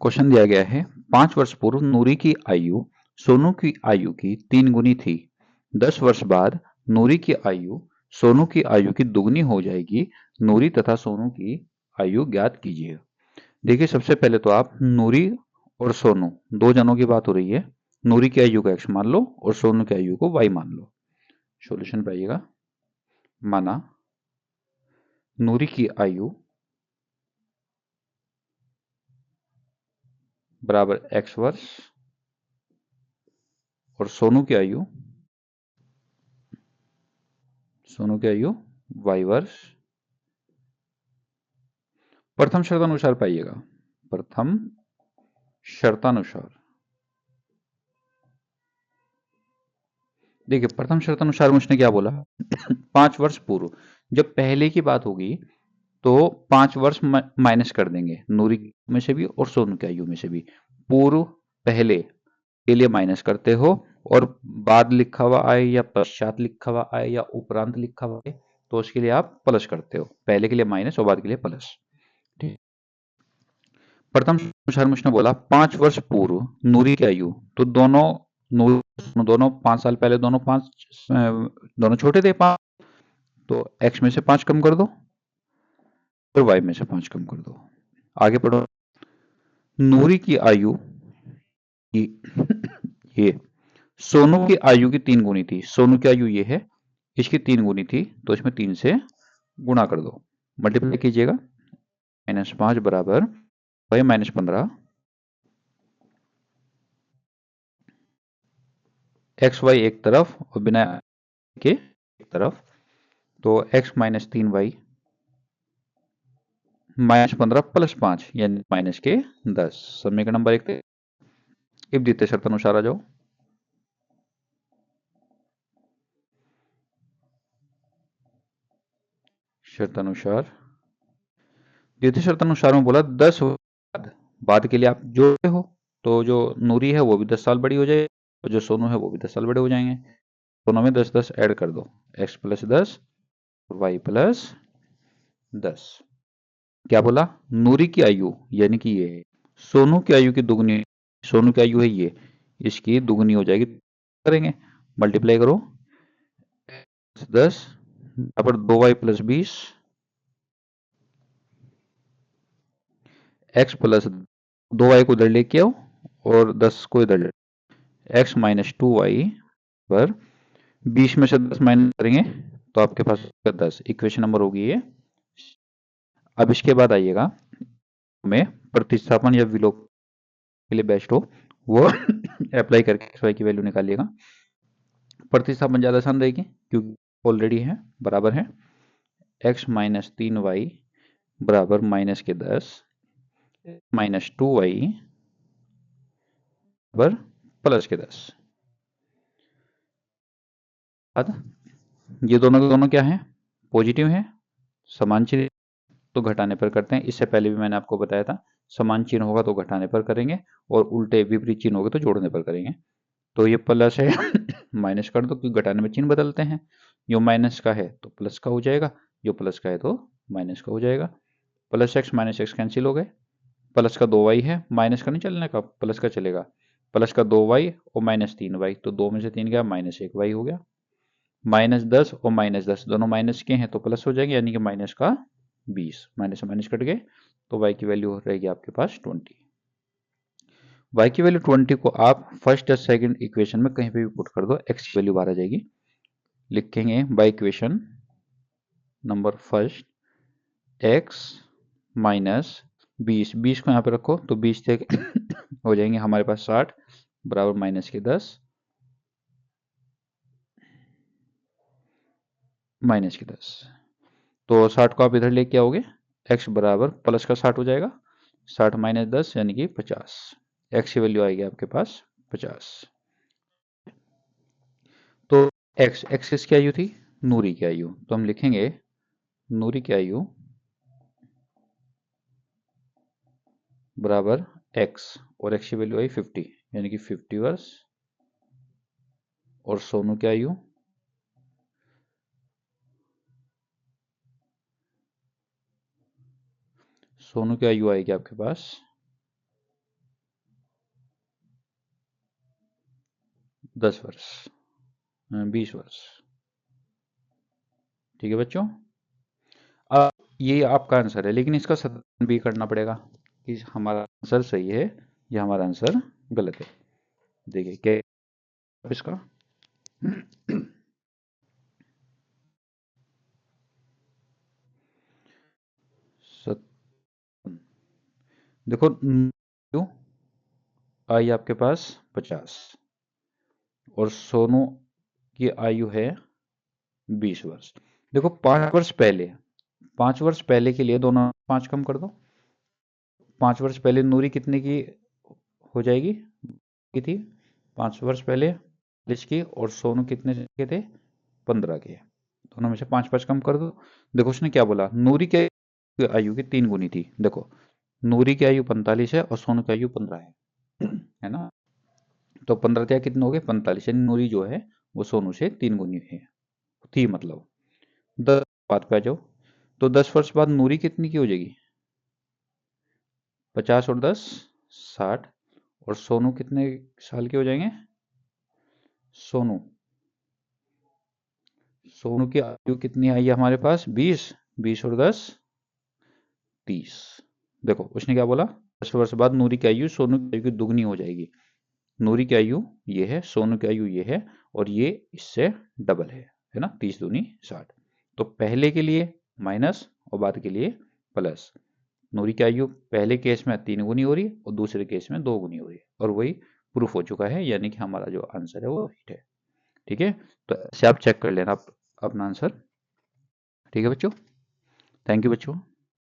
Question दिया गया है 5 वर्ष पूर्व नूरी की आयु सोनू की आयु की 3 गुनी थी। 10 वर्ष बाद नूरी की आयु सोनू की आयु की दुगनी हो जाएगी। नूरी तथा सोनू की आयु ज्ञात कीजिए। देखिए सबसे पहले तो आप नूरी और सोनू दो जनों की बात हो रही है। नूरी की आयु को x मान लो और सोनू की आयु को y मान लो। सॉल्यूशन पाइएगा। माना नूरी की आयु बराबर x वर्ष और सोनू की आयु y वर्ष। प्रथम शर्तानुसार पाइएगा। प्रथम शर्तानुसार देखिए प्रथम शर्तानुसार मुझने क्या बोला 5 वर्ष पूर्व। जब पहले की बात होगी तो 5 वर्ष माइनस कर देंगे नूरी में से भी और सोनू की आयु में से भी। पूर्व पहले के लिए माइनस करते हो और बाद लिखा हुआ आए या पश्चात लिखा हुआ आए या उपरांत लिखा हुआ आए तो उसके लिए आप प्लस करते हो। पहले के लिए माइनस और बाद के लिए प्लस। ठीक। प्रथम अनुसार मुझने बोला 5 वर्ष पूर्व नूरी की आयु तो दोनों 5 साल पहले दोनों छोटे थे 5। तो x में से 5 कम कर दो और y में से 5 कम कर दो। आगे पढ़ो। नूरी की आयु ये सोनू की आयु की 3 गुनी थी। सोनू की आयु ये है, इसकी 3 गुनी थी तो इसमें 3 से गुणा कर दो। मल्टीप्लाई कीजिएगा। -5 बराबर y -15 एक्स वाई एक तरफ और बिना के एक तरफ। तो x -3y -15 +5 यानी -10। समीकरण नंबर 1 इफ द्वितीय शर्तानुसार आ जाओ। शर्तानुसार द्वितीय शर्तानुसार में बोला 10 बाद के लिए आप जोड़ते हो तो जो नूरी है वो भी 10 साल बड़ी हो जाएगी और जो सोनू है वो भी 10 साल बड़े हो जाएंगे। दोनों में 10-10 ऐड कर दो। x + 10 y + 10। क्या बोला? नूरी की आयु यानी कि ये है सोनू की आयु की दुगनी। सोनू की आयु है ये, इसकी दुगनी हो जाएगी। करेंगे मल्टीप्लाई करो 10 बराबर 2y + 20 x प्लस 2y को इधर लेके आओ और 10 को इधर ले। x -2y पर 20 में से 10 माइनस करेंगे तो आपके पास 10। इक्वेशन नंबर होगी ये। अब इसके बाद आइएगा हमें प्रतिस्थापन या विलोप के लिए बेस्ट हो वो अप्लाई करके x y की वैल्यू निकालिएगा। प्रतिस्थापन ज्यादा आसान रहेगी क्योंकि ऑलरेडी है बराबर है x -3y बराबर -10 -2y बराबर +10। ये दोनों के दोनों क्या है? पॉजिटिव है। समान चिन्ह तो घटाने पर करते हैं। इससे पहले भी मैंने आपको बताया था समान चिन्ह होगा तो घटाने पर करेंगे और उल्टे विपरीत चिन्ह होगा तो जोड़ने पर करेंगे। तो ये प्लस है माइनस कर दो क्योंकि घटाने में चिन्ह बदलते हैं। जो माइनस का है तो प्लस का हो जाएगा, जो प्लस का है तो माइनस का हो जाएगा। +x -x कैंसिल हो गए। प्लस का 2y है, माइनस का नहीं चलने का, प्लस का चलेगा। प्लस का 2y और -3y तो 2 में से 3 गया -1y हो गया। -10 और -10 दोनों माइनस के हैं तो प्लस हो जाएंगे यानी कि माइनस का 20। माइनस से माइनस कट गए तो y की वैल्यू रहेगी आपके पास 20। y की वैल्यू 20 को आप फर्स्ट या सेकंड इक्वेशन में कहीं पे भी पुट कर दो, x की वैल्यू बाहर आ जाएगी। लिखेंगे by equation number first x -20। 20 को यहाँ पे रखो तो 20 से हो जाएंगे हमारे पास 60 बराबर -10 -10। तो 60 को आप इधर लेके आओगे x बराबर प्लस का 60 हो जाएगा। 60 -10 यानी कि 50। x की वैल्यू आएगी आपके पास 50। तो x किसकी आयु थी? नूरी की आयु। तो हम लिखेंगे नूरी की आयु बराबर x और x की वैल्यू आई 50 यानी कि 50 वर्ष। और सोनू की आयु आएगी आपके पास 10 वर्ष, 20 वर्ष। ठीक है बच्चों, अब ये आपका आंसर है, लेकिन इसका सत्यापन भी करना पड़ेगा कि हमारा आंसर सही है या हमारा आंसर गलत है। देखिए क्या है इसका। देखो, क्यों आई आपके पास 50 और सोनू की आयु है 20 वर्ष। देखो 5 वर्ष पहले, 5 वर्ष पहले के लिए दोनों 5 कम कर दो। 5 वर्ष पहले नूरी कितने की हो जाएगी की थी 5 वर्ष पहले 40 की, और सोनू कितने के थे 15 के। दोनों में से 5 5 कम कर दो। देखो उसने क्या बोला, नूरी की आयु की 3 गुनी थी। देखो नूरी की आयु 45 है और सोनू की आयु 15 है ना। तो 15 क्या कितने हो गए 45, यानी नूरी जो है वो सोनू से 3 गुनी है थी। मतलब 10 बात पे आ जाओ, तो 10 वर्ष बाद नूरी कितनी की हो जाएगी 50 और 10 60, और सोनू कितने साल के हो जाएंगे। सोनू सोनू की आयु कितनी आई है हमारे पास 20, 20 और 10 30। देखो उसने क्या बोला, 10 वर्ष बाद नूरी की आयु सोनू की आयु की दुगनी हो जाएगी। नूरी की आयु ये है, सोनू की आयु ये है, और ये इससे डबल है ना, 30 दूनी 60। तो पहले के लिए माइनस और बाद के लिए प्लस। नूरी की आयु पहले केस में 3 गुनी हो रही है और दूसरे केस में 2 गुनी हो रही है, और वही प्रूफ हो चुका है, यानी कि हमारा जो आंसर है वो राइट है। ठीक है, तो ऐसे आप चेक कर लेना अपना आंसर। ठीक है बच्चों, थैंक यू बच्चों।